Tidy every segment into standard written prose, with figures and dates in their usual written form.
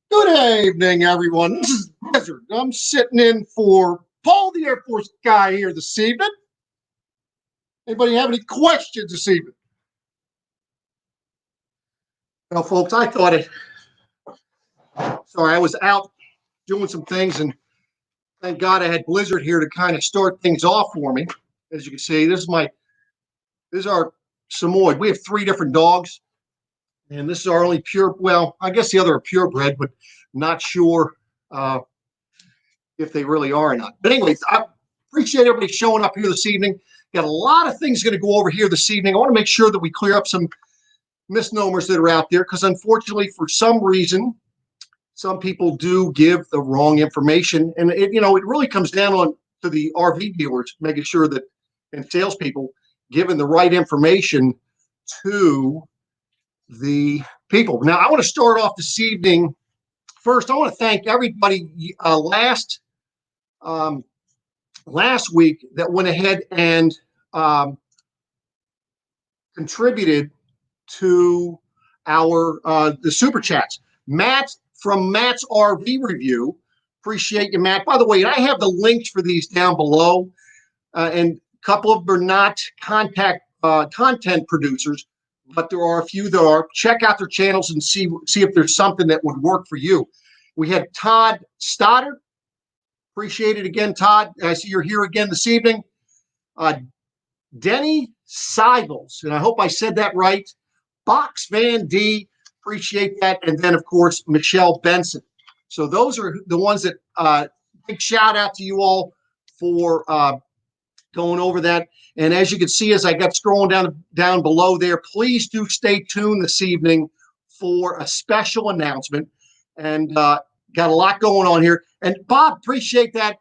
Good evening, everyone. This is Blizzard. I'm sitting in for Paul, the Air Force guy, here this evening. Anybody have any questions this evening? Well, folks, I thought it. Sorry, I was out doing some things, and thank God I had Blizzard here to kind of start things off for me. As you can see, this is our Samoyed. We have 3 different dogs, and this is our only pure. Well, I guess the other are purebred, but not sure if they really are or not. But anyways, I appreciate everybody showing up here this evening. Got a lot of things going to go over here this evening. I want to make sure that we clear up some misnomers that are out there, because unfortunately, for some reason, some people do give the wrong information, and it really comes down to the RV dealers making sure that, and salespeople, giving the right information to the people. Now, I want to start off this evening. First, I want to thank everybody last week that went ahead and contributed to our the super chats. Matt from Matt's RV review, appreciate you, Matt. By the way, I have the links for these down below, and a couple of them are not content producers, but there are a few that are. Check out their channels and see if there's something that would work for you. We had Todd Stoddard. Appreciate it again, Todd. I see you're here again this evening. Denny Sivells, and I hope I said that right. Box Van D, appreciate that. And then, of course, Michelle Benson. So those are the ones that big shout out to you all for going over that. And as you can see, as I got scrolling down below there, please do stay tuned this evening for a special announcement. And got a lot going on here. And Bob, appreciate that.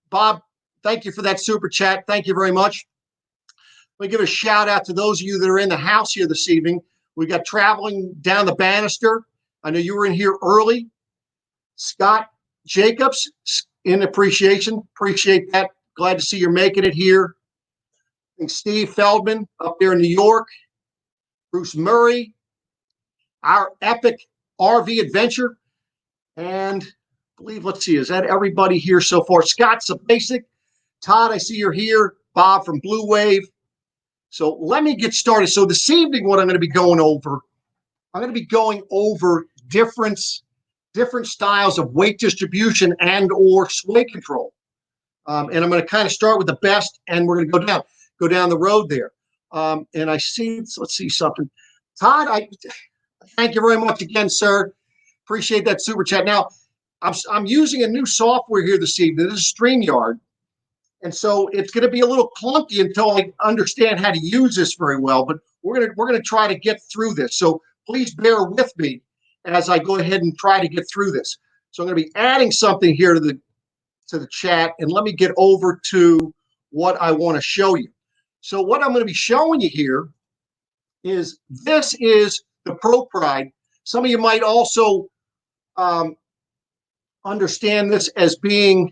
Bob, thank you for that super chat. Thank you very much. Let me give a shout out to those of you that are in the house here this evening. We got traveling down the banister. I know you were in here early. Scott Jacobs, in appreciation. Appreciate that. Glad to see you're making it here. I think Steve Feldman up there in New York. Bruce Murray. Our epic RV adventure. And I believe, let's see, is that everybody here so far? Scott's a basic. Todd, I see you're here. Bob from Blue Wave. So let me get started. So this evening, what I'm going to be going over, I'm going to be going over different styles of weight distribution and or sway control. And I'm going to kind of start with the best, and we're going to go down the road there. And I see, let's see something. Todd, I thank you very much again, sir. Appreciate that super chat. Now, I'm using a new software here this evening. This is StreamYard. And so it's going to be a little clunky until I understand how to use this very well. But we're gonna try to get through this. So please bear with me as I go ahead and try to get through this. So I'm going to be adding something here to the chat, and let me get over to what I want to show you. So what I'm going to be showing you here is this is the Pro Pride. Some of you might also understand this as being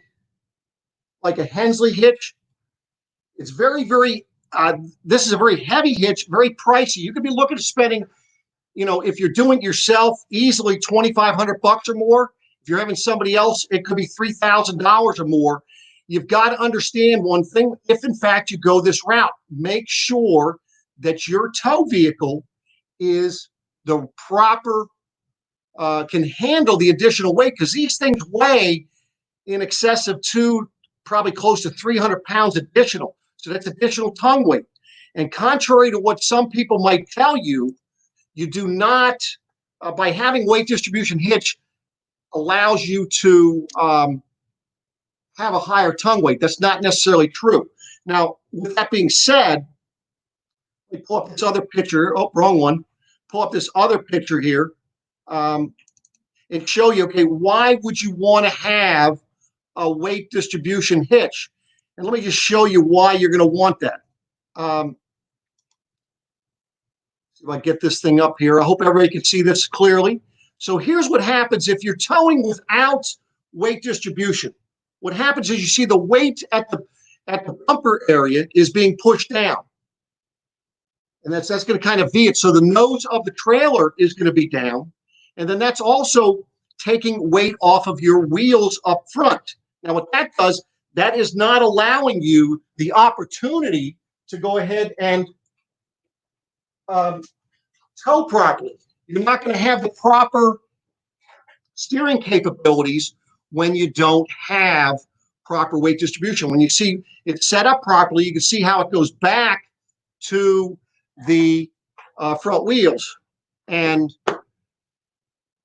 like a Hensley hitch. It's very, very, this is a very heavy hitch, very pricey. You could be looking at spending, if you're doing it yourself, easily $2,500 or more. If you're having somebody else, it could be $3,000 or more. You've got to understand one thing. If in fact you go this route, make sure that your tow vehicle is the proper, can handle the additional weight, because these things weigh in excess of probably close to 300 pounds additional. So that's additional tongue weight. And contrary to what some people might tell you, you do not, by having weight distribution hitch, allows you to have a higher tongue weight. That's not necessarily true. Now, with that being said, let me pull up this other picture. Oh, wrong one. Pull up this other picture here and show you, okay, why would you want to have a weight distribution hitch? And let me just show you why you're going to want that. See if I get this thing up here. I hope everybody can see this clearly. So here's what happens if you're towing without weight distribution. What happens is you see the weight at the bumper area is being pushed down. And that's going to kind of V it. So the nose of the trailer is going to be down. And then that's also taking weight off of your wheels up front. Now, what that does, that is not allowing you the opportunity to go ahead and tow properly. You're not going to have the proper steering capabilities when you don't have proper weight distribution. When you see it set up properly, you can see how it goes back to the front wheels, and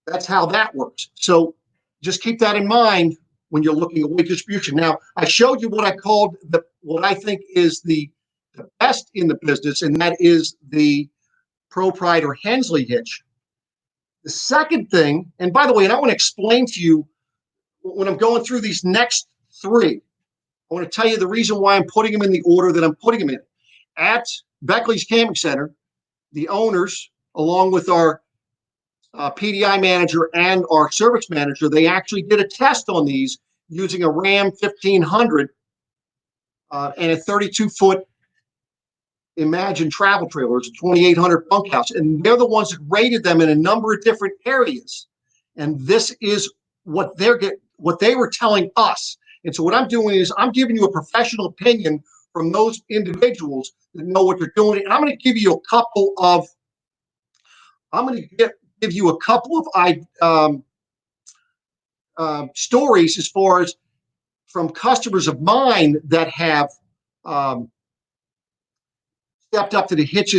that's how that works. So just keep that in mind when you're looking at weight distribution. Now, I showed you what I called what I think is the best in the business, and that is the ProPride or Hensley hitch. The second thing, and by the way, and I want to explain to you when I'm going through these next three, I want to tell you the reason why I'm putting them in the order that I'm putting them in. At Beckley's Camping Center, the owners, along with our PDI manager and our service manager, they actually did a test on these using a Ram 1500 and a 32-foot Imagine travel trailers, a 2,800 bunkhouse, and they're the ones that rated them in a number of different areas. And this is what they were telling us. And so what I'm doing is I'm giving you a professional opinion from those individuals that know what they're doing. And I'm going to give you a couple of stories as far as from customers of mine that have stepped up to the hitch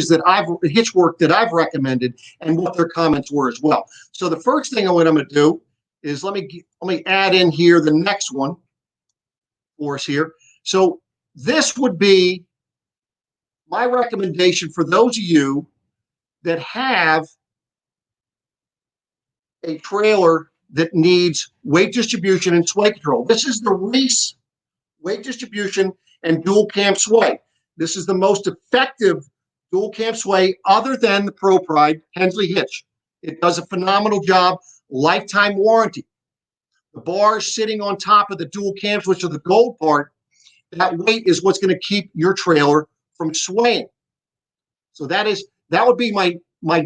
work that I've recommended, and what their comments were as well. So the first thing what I'm going to do is let me add in here the next one for us here. So this would be my recommendation for those of you that have a trailer that needs weight distribution and sway control. This is the Reese weight distribution and dual cam sway. This is the most effective dual cam sway other than the ProPride Hensley hitch. It does a phenomenal job, lifetime warranty. The bars sitting on top of the dual cams, which are the gold part, that weight is what's going to keep your trailer from swaying. So that would be my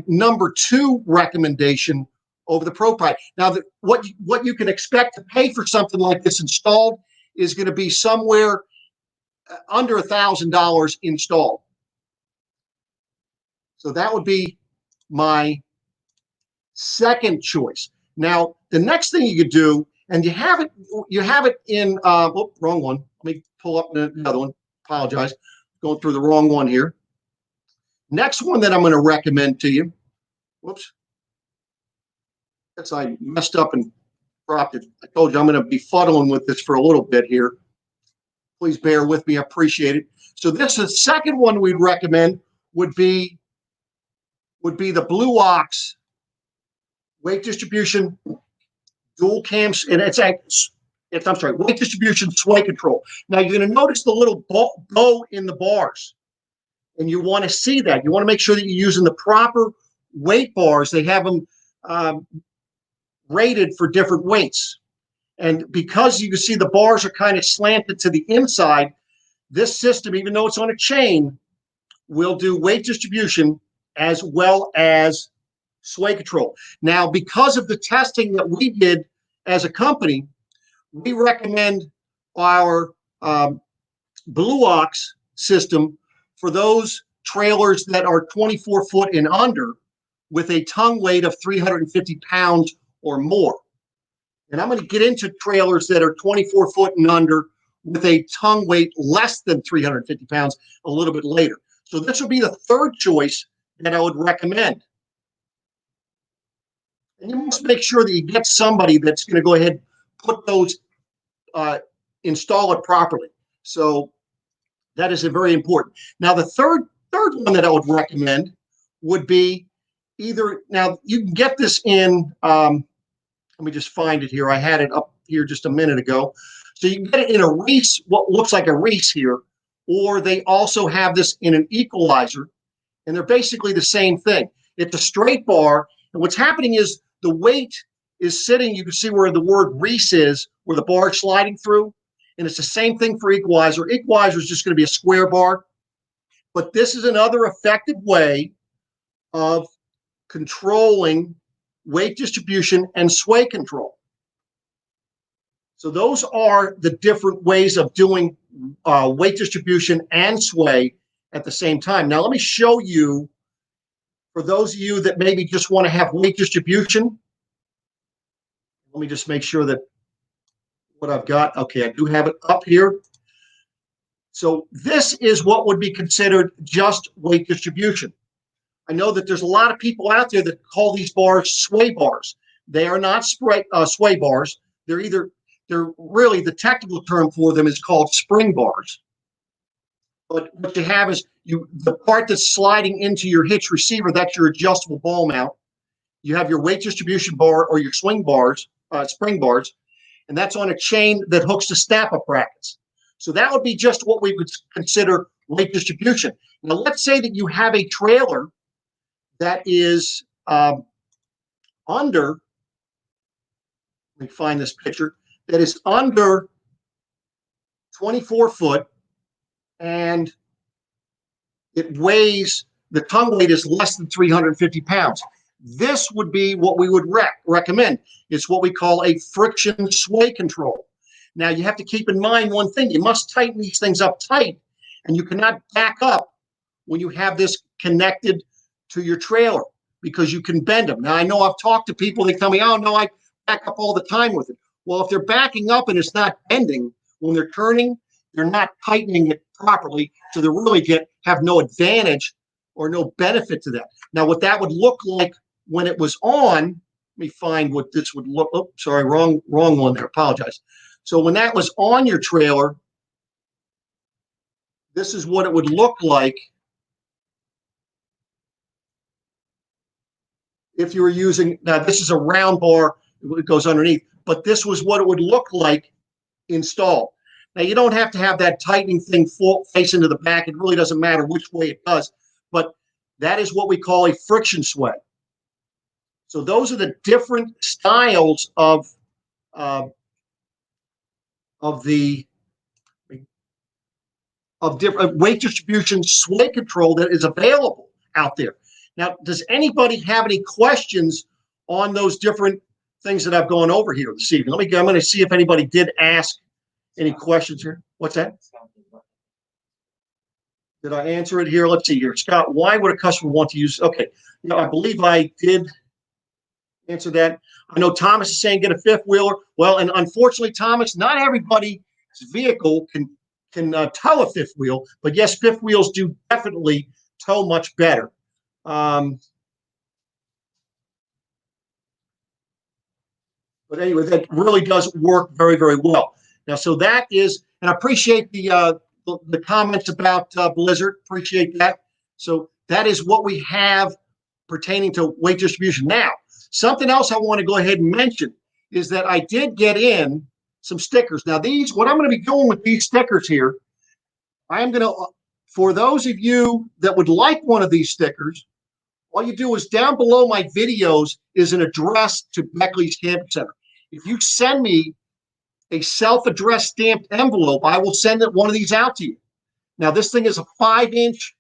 number 2 recommendation over the ProPride. Now, what you can expect to pay for something like this installed is going to be somewhere under $1,000 installed. So that would be my second choice. Now, the next thing you could do, and you have it in, wrong one. Let me pull up another one. Apologize. Going through the wrong one here. Next one that I'm going to recommend to you. Whoops. That's I messed up and dropped it. I told you I'm going to be fuddling with this for a little bit here. Please bear with me. I appreciate it. So this is the second one we'd recommend would be the Blue Ox weight distribution dual cams, and weight distribution sway control. Now you're going to notice the little bow in the bars, and you want to see that. You want to make sure that you're using the proper weight bars. They have them rated for different weights. And because you can see the bars are kind of slanted to the inside, this system, even though it's on a chain, will do weight distribution as well as sway control. Now, because of the testing that we did as a company, we recommend our Blue Ox system for those trailers that are 24 foot and under with a tongue weight of 350 pounds or more. And I'm going to get into trailers that are 24 foot and under with a tongue weight less than 350 pounds a little bit later. So this would be the third choice that I would recommend. And you must make sure that you get somebody that's going to go ahead and put those, install it properly. So that is very important. Now, the third one that I would recommend would be either, now you can get this in, let me just find it here. I had it up here just a minute ago. So you can get it in a Reese, what looks like a Reese here, or they also have this in an equalizer, and they're basically the same thing. It's a straight bar, and what's happening is the weight is sitting, you can see where the word Reese is, where the bar is sliding through, and it's the same thing for equalizer. Equalizer is just going to be a square bar, but this is another effective way of controlling weight distribution, and sway control. So those are the different ways of doing weight distribution and sway at the same time. Now let me show you, for those of you that maybe just want to have weight distribution, let me just make sure that what I've got, okay, I do have it up here. So this is what would be considered just weight distribution. I know that there's a lot of people out there that call these bars sway bars. They are not sway bars. They're really, the technical term for them is called spring bars. But what you have is the part that's sliding into your hitch receiver, that's your adjustable ball mount. You have your weight distribution bar or your swing bars, spring bars, and that's on a chain that hooks to snap-up brackets. So that would be just what we would consider weight distribution. Now, let's say that you have a trailer that is under, let me find this picture, that is under 24 foot, and it weighs, the tongue weight is less than 350 pounds. This would be what we would recommend. It's what we call a friction sway control. Now, you have to keep in mind one thing. You must tighten these things up tight, and you cannot back up when you have this connected to your trailer, because you can bend them. Now, I know I've talked to people, they tell me, oh, no, I back up all the time with it. Well, if they're backing up and it's not bending, when they're turning, they're not tightening it properly, so they really have no advantage or no benefit to that. Now, what that would look like when it was on, let me find what this would look, oh, sorry, wrong one there, apologize. So when that was on your trailer, this is what it would look like if you were using, now this is a round bar, it goes underneath, but this was what it would look like installed. Now, you don't have to have that tightening thing face into the back. It really doesn't matter which way it does, but that is what we call a friction sway. So those are the different styles of different weight distribution sway control that is available out there. Now, does anybody have any questions on those different things that I've gone over here this evening? I'm going to see if anybody did ask any questions here. What's that? Did I answer it here? Let's see here. Scott, why would a customer want to use, okay. You know, I believe I did answer that. I know Thomas is saying get a fifth wheeler. Well, and unfortunately, Thomas, not everybody's vehicle can tow a fifth wheel, but yes, fifth wheels do definitely tow much better. But anyway, that really does work very, very well. Now, so that is, and I appreciate the comments about Blizzard. Appreciate that. So that is what we have pertaining to weight distribution. Now, something else I want to go ahead and mention is that I did get in some stickers. Now, these, what I'm going to be doing with these stickers here, I'm going to, for those of you that would like one of these stickers, all you do is down below my videos is an address to Beckley's Camping Center. If you send me a self-addressed stamped envelope, I will send one of these out to you. Now, this thing is a 5-inch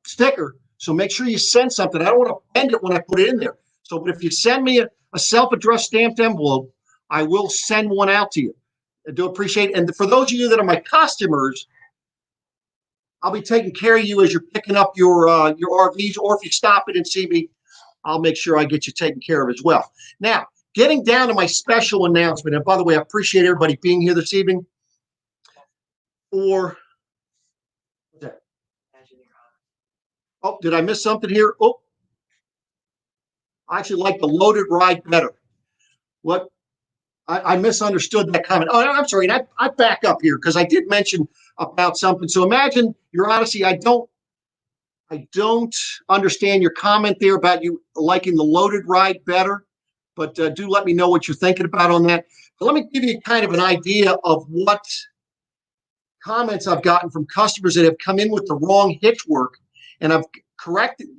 sticker, so make sure you send something. I don't want to bend it when I put it in there. So, but if you send me a self-addressed stamped envelope, I will send one out to you. I do appreciate it. And for those of you that are my customers, I'll be taking care of you as you're picking up your RVs, or if you stop it and see me, I'll make sure I get you taken care of as well. Now, getting down to my special announcement, and by the way, I appreciate everybody being here this evening. What's that? Oh, did I miss something here? Oh, I actually like the loaded ride better. What? I misunderstood that comment. Oh, I'm sorry. And I back up here because I did mention about something. So imagine your Odyssey. I don't understand your comment there about you liking the loaded ride better, but do let me know what you're thinking about on that. But let me give you kind of an idea of what comments I've gotten from customers that have come in with the wrong hitch work, and I've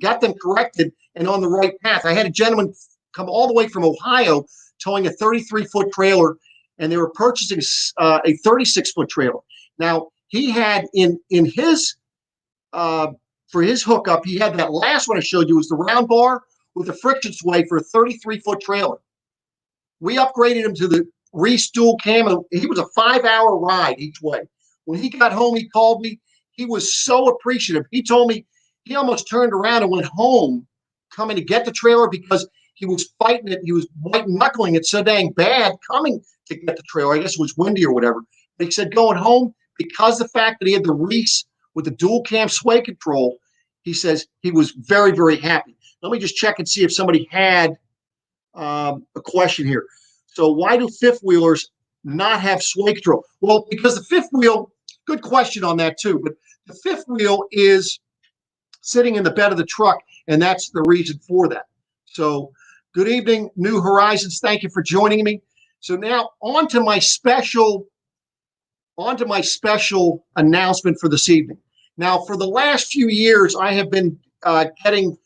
got them corrected and on the right path. I had a gentleman come all the way from Ohio towing a 33-foot trailer, and they were purchasing a 36-foot trailer. Now, he had in his for his hookup, he had that last one I showed you was the round bar with a friction sway for a 33-foot trailer. We upgraded him to the Reese dual cam. He was a 5-hour ride each way. When he got home, he called me. He was so appreciative. He told me he almost turned around and went home coming to get the trailer because he was fighting it. He was white-knuckling it so dang bad coming to get the trailer. I guess it was windy or whatever. But he said going home, because the fact that he had the Reese with the dual cam sway control, he says he was very, very happy. Let me just check and see if somebody had a question here. So why do fifth wheelers not have sway control? Well, because the fifth wheel, good question on that too, but the fifth wheel is sitting in the bed of the truck, and that's the reason for that. So good evening, New Horizons. Thank you for joining me. So now on to my special announcement for this evening. Now, for the last few years, I have been getting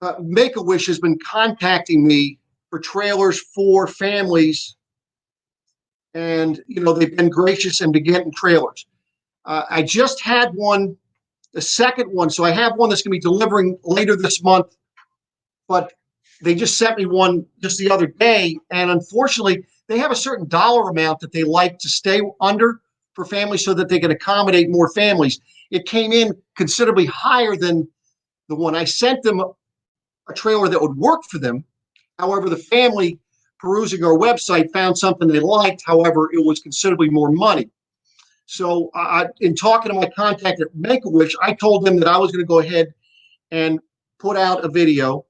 MakeAWish has been contacting me for trailers for families, and they've been gracious and been getting trailers. I just had one, the second one, so I have one that's going to be delivering later this month, but they just sent me one just the other day, and unfortunately, they have a certain dollar amount that they like to stay under for families so that they can accommodate more families. It came in considerably higher than the one. I sent them a trailer that would work for them. However, the family perusing our website found something they liked. However, it was considerably more money. So in talking to my contact at MakeAWish, I told them that I was going to go ahead and put out a video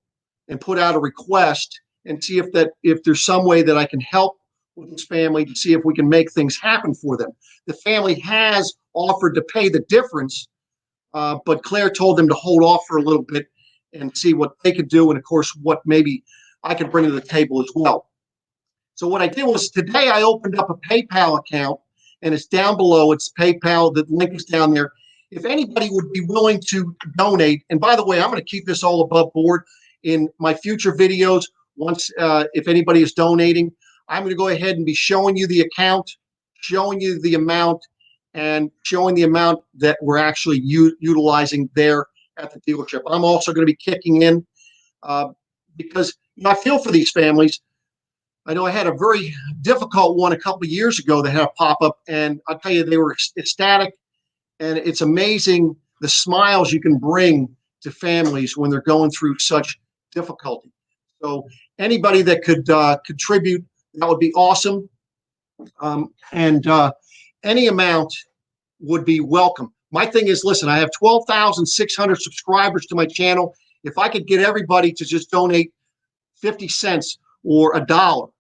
and put out a request and see if there's some way that I can help with this family to see if we can make things happen for them. The family has offered to pay the difference, but Claire told them to hold off for a little bit and see what they could do, and of course what maybe I could bring to the table as well. So what I did was today I opened up a PayPal account, and it's down below. It's PayPal. The link is down there. If anybody would be willing to donate, and by the way, I'm going to keep this all above board in my future videos. Once, if anybody is donating, I'm going to go ahead and be showing you the account, showing you the amount, and showing the amount that we're actually utilizing there at the dealership. I'm also going to be kicking in because I feel for these families. I know I had a very difficult one a couple of years ago that had a pop-up, and I'll tell you, they were ecstatic, and it's amazing the smiles you can bring to families when they're going through such difficulty. So anybody that could contribute, that would be awesome. And any amount would be welcome. My thing is, listen, I have 12,600 subscribers to my channel. If I could get everybody to just donate 50 cents or $1,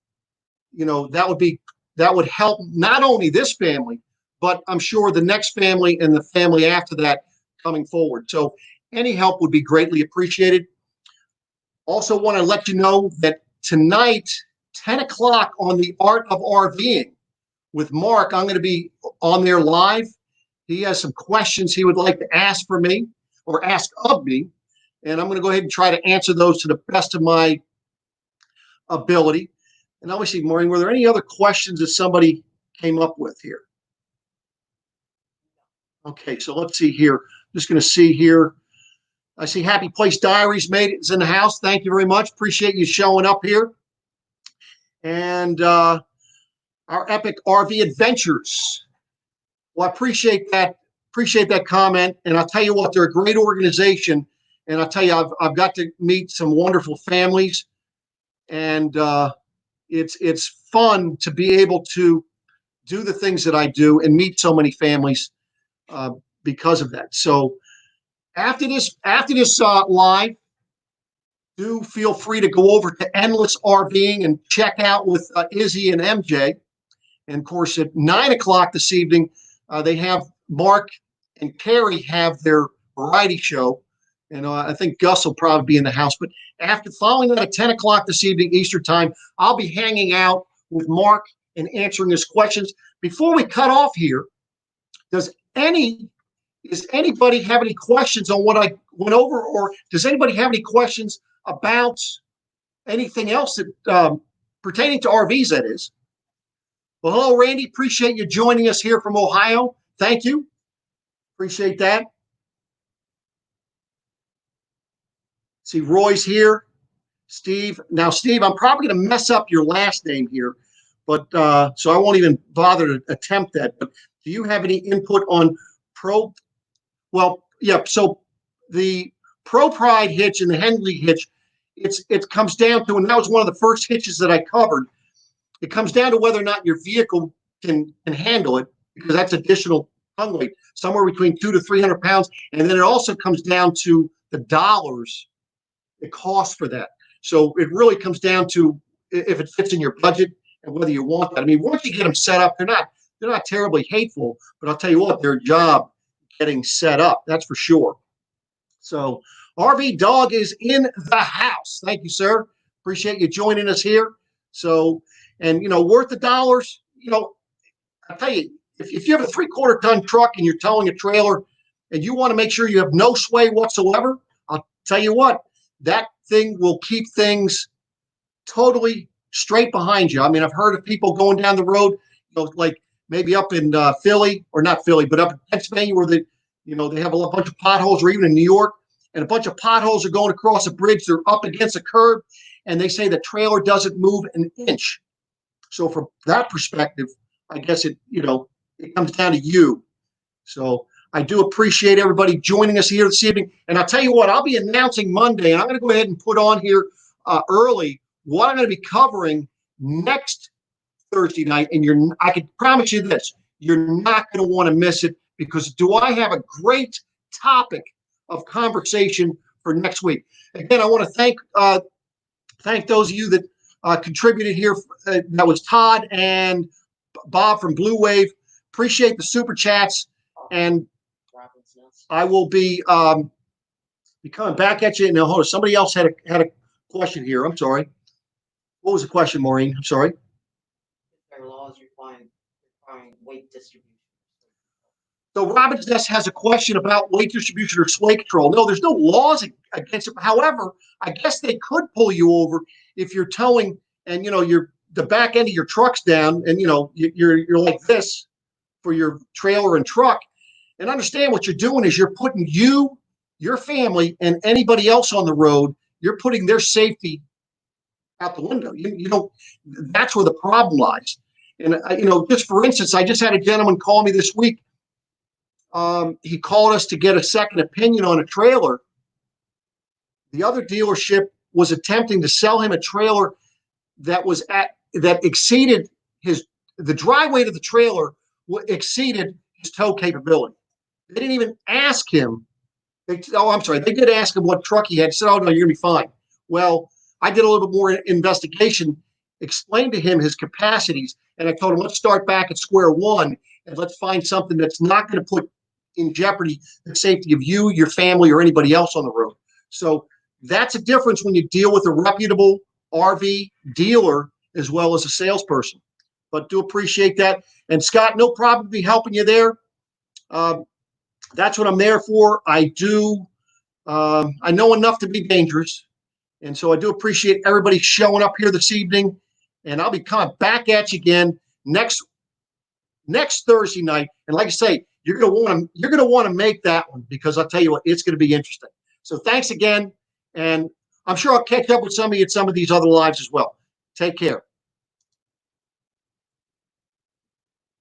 that would help not only this family, but I'm sure the next family and the family after that coming forward. So any help would be greatly appreciated. Also want to let you know that tonight, 10 o'clock on the Art of RVing with Mark, I'm going to be on there live. He has some questions he would like to ask for me or ask of me, and I'm going to go ahead and try to answer those to the best of my ability. And obviously, Maureen, were there any other questions that somebody came up with here? Okay, so let's see here. I'm just going to see here. I see Happy Place Diaries made it. It's in the house. Thank you very much. Appreciate you showing up here. And our Epic RV Adventures. Well, I appreciate that. Appreciate that comment. And I'll tell you what, they're a great organization. And I'll tell you, I've got to meet some wonderful families. And it's fun to be able to do the things that I do and meet so many families because of that. So after this live, do feel free to go over to Endless RVing and check out with Izzy and MJ. And of course, at 9 o'clock this evening, they have Mark and Carrie have their variety show. And I think Gus will probably be in the house. But following that at 10 o'clock this evening, Eastern time, I'll be hanging out with Mark and answering his questions. Before we cut off here, does anybody have any questions on what I went over, or does anybody have any questions about anything else that pertaining to RVs, that is? Well, hello, Randy. Appreciate you joining us here from Ohio. Thank you. Appreciate that. See, Roy's here. Steve. Now, Steve, I'm probably going to mess up your last name here, but so I won't even bother to attempt that. But do you have any input on Pro? Well, yeah. So the Pro Pride hitch and the Hensley hitch, it comes down to, and that was one of the first hitches that I covered. It comes down to whether or not your vehicle can handle it, because that's additional tongue weight, somewhere between 200 to 300 pounds, and then it also comes down to the dollars it costs for that. So it really comes down to if it fits in your budget and whether you want that. I mean, once you get them set up, they're not terribly hateful, but I'll tell you what, their job getting set up, that's for sure. So RV Dog is in the house. Thank you, sir. Appreciate you joining us here. So, and worth the dollars. I'll tell you, if you have a 3/4 ton truck and you're towing a trailer and you want to make sure you have no sway whatsoever, I'll tell you what, that thing will keep things totally straight behind you. I mean, I've heard of people going down the road, like maybe up in Philly, or not Philly, but up in Pennsylvania, where they have a bunch of potholes, or even in New York, and a bunch of potholes are going across a bridge. They're up against a curb, and they say the trailer doesn't move an inch. So from that perspective, I guess it comes down to you. So I do appreciate everybody joining us here this evening. And I'll tell you what, I'll be announcing Monday, and I'm going to go ahead and put on here early what I'm going to be covering next Thursday night. And I can promise you this, you're not going to want to miss it, because do I have a great topic of conversation for next week. Again, I want to thank those of you that contributed here. That was Todd and Bob from Blue Wave. Appreciate the super chats, and I will be coming back at you. Now, hold on. Somebody else had a question here. I'm sorry. What was the question, Maureen? I'm sorry. There are laws requiring weight distribution. So Robin's Nest has a question about weight distribution or sway control. No, there's no laws against it. However, I guess they could pull you over if you're towing and the back end of your truck's down, and you're like this for your trailer and truck. And understand what you're doing is you're putting you, your family, and anybody else on the road, you're putting their safety out the window. That's where the problem lies. And just for instance, I just had a gentleman call me this week. He called us to get a second opinion on a trailer. The other dealership was attempting to sell him a trailer that exceeded the dry weight of the trailer exceeded his tow capability. They didn't even ask him. They did ask him what truck he had. He said, "Oh no, you're gonna be fine." Well, I did a little bit more investigation, explained to him his capacities, and I told him, let's start back at square one and let's find something that's not going to put in jeopardy the safety of you, your family, or anybody else on the road. So that's a difference when you deal with a reputable RV dealer as well as a salesperson. But do appreciate that. And Scott, no problem be helping you there. That's what I'm there for. I know enough to be dangerous. And so I do appreciate everybody showing up here this evening. And I'll be coming back at you again next Thursday night. And like I say, you're gonna want to make that one, because I'll tell you what, it's going to be interesting. So thanks again, and I'm sure I'll catch up with some of you at some of these other lives as well. Take care.